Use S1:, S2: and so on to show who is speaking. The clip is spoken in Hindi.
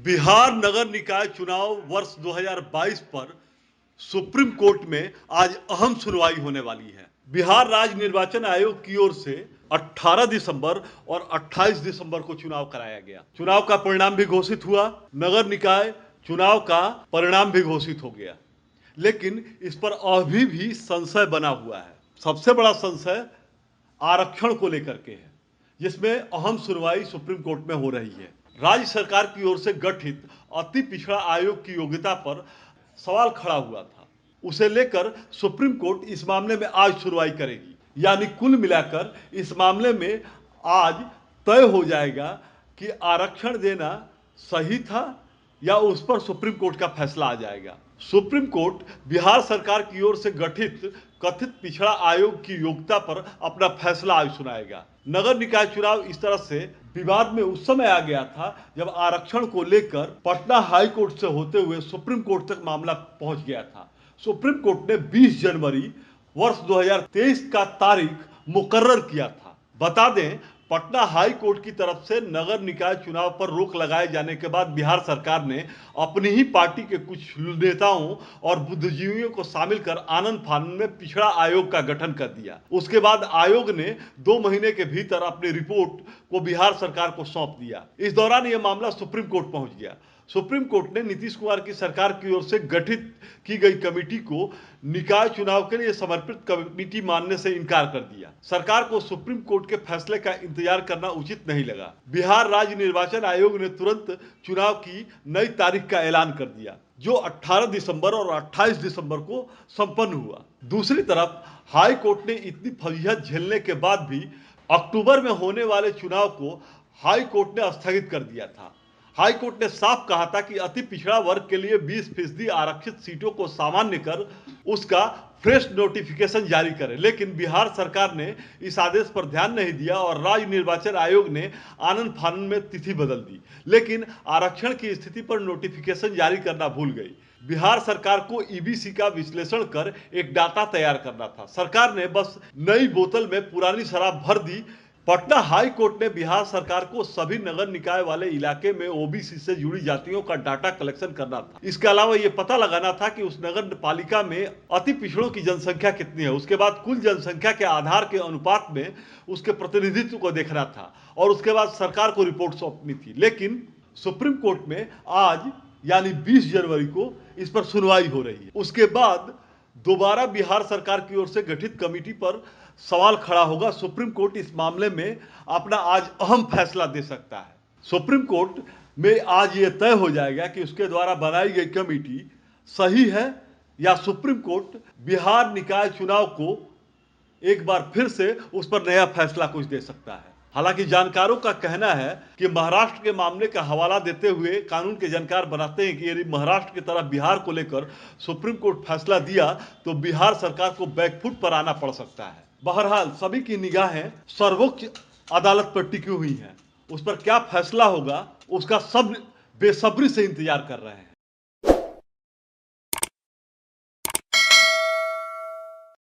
S1: बिहार नगर निकाय चुनाव वर्ष 2022 पर सुप्रीम कोर्ट में आज अहम सुनवाई होने वाली है। बिहार राज्य निर्वाचन आयोग की ओर से 18 दिसंबर और 28 दिसंबर को चुनाव कराया गया। चुनाव का परिणाम भी घोषित हुआ। नगर निकाय चुनाव का परिणाम भी घोषित हो गया, लेकिन इस पर अभी भी संशय बना हुआ है। सबसे बड़ा संशय आरक्षण को लेकर के है, जिसमें अहम सुनवाई सुप्रीम कोर्ट में हो रही है। राज्य सरकार की ओर से गठित अति पिछड़ा आयोग की योग्यता पर सवाल खड़ा हुआ था। उसे लेकर सुप्रीम कोर्ट इस मामले में आज सुनवाई करेगी। यानी कुल मिलाकर इस मामले में आज तय हो जाएगा कि आरक्षण देना सही था या उस पर सुप्रीम कोर्ट का फैसला आ जाएगा। सुप्रीम कोर्ट बिहार सरकार की ओर से गठित कथित पिछड़ा आयोग की योग्यता पर अपना फैसला आज सुनाएगा। नगर निकाय चुनाव इस तरह से विवाद में उस समय आ गया था जब आरक्षण को लेकर पटना हाई कोर्ट से होते हुए सुप्रीम कोर्ट तक मामला पहुंच गया था। सुप्रीम कोर्ट ने 20 जनवरी वर्ष 2023 का तारीख मुकर्रर किया था। बता दें, पटना हाई कोर्ट की तरफ से नगर निकाय चुनाव पर रोक लगाए जाने के बाद बिहार सरकार ने अपनी ही पार्टी के कुछ नेताओं और बुद्धिजीवियों को शामिल कर आनन फानन में पिछड़ा आयोग का गठन कर दिया। उसके बाद आयोग ने 2 महीने के भीतर अपनी रिपोर्ट को बिहार सरकार को सौंप दिया। इस दौरान यह मामला सुप्रीम कोर्ट पहुंच गया। सुप्रीम कोर्ट ने नीतीश कुमार की सरकार की ओर से गठित की गई कमेटी को निकाय चुनाव के लिए समर्पित कमेटी मानने से इनकार कर दिया। सरकार को सुप्रीम कोर्ट के फैसले का इंतजार करना उचित नहीं लगा। बिहार राज्य निर्वाचन आयोग ने तुरंत चुनाव की नई तारीख का ऐलान कर दिया, जो 18 दिसंबर और 28 दिसंबर को संपन्न हुआ। दूसरी तरफ हाई कोर्ट ने इतनी फजीहत झेलने के बाद भी अक्टूबर में होने वाले चुनाव को हाई कोर्ट ने स्थगित कर दिया था। हाई कोर्ट ने साफ कहा था कि अति पिछड़ा वर्ग के लिए 20% आरक्षित सीटों को सामान्य कर उसका फ्रेश नोटिफिकेशन जारी करे, लेकिन बिहार सरकार ने इस आदेश पर ध्यान नहीं दिया और राज्य निर्वाचन आयोग ने आनन फानन में तिथि बदल दी, लेकिन आरक्षण की स्थिति पर नोटिफिकेशन जारी करना भूल गई। बिहार सरकार को ईबीसी का विश्लेषण कर एक डाटा तैयार करना था। सरकार ने बस नई बोतल में पुरानी शराब भर दी। पटना हाई कोर्ट ने बिहार सरकार को सभी नगर निकाय वाले इलाके में ओबीसी से जुड़ी जातियों का डाटा कलेक्शन करना था। इसके अलावा यह पता लगाना था कि उस नगर पालिका में अति पिछड़ों की जनसंख्या कितनी है। उसके बाद कुल जनसंख्या के आधार के अनुपात में उसके प्रतिनिधित्व को देखना था और उसके बाद सरकार को रिपोर्ट सौंपनी थी। लेकिन सुप्रीम कोर्ट में आज यानी 20 जनवरी को इस पर सुनवाई हो रही है। उसके बाद दोबारा बिहार सरकार की ओर से गठित कमेटी पर सवाल खड़ा होगा। सुप्रीम कोर्ट इस मामले में अपना आज अहम फैसला दे सकता है। सुप्रीम कोर्ट में आज यह तय हो जाएगा कि उसके द्वारा बनाई गई कमेटी सही है या सुप्रीम कोर्ट बिहार निकाय चुनाव को एक बार फिर से उस पर नया फैसला कुछ दे सकता है। हालांकि जानकारों का कहना है कि महाराष्ट्र के मामले का हवाला देते हुए कानून के जानकार बताते हैं कि यदि महाराष्ट्र की तरह बिहार को लेकर सुप्रीम कोर्ट फैसला दिया तो बिहार सरकार को बैकफुट पर आना पड़ सकता है। बहरहाल सभी की निगाहें सर्वोच्च अदालत पर टिकी हुई हैं। उस पर क्या फैसला होगा उसका सब बेसब्री से इंतजार कर रहे हैं।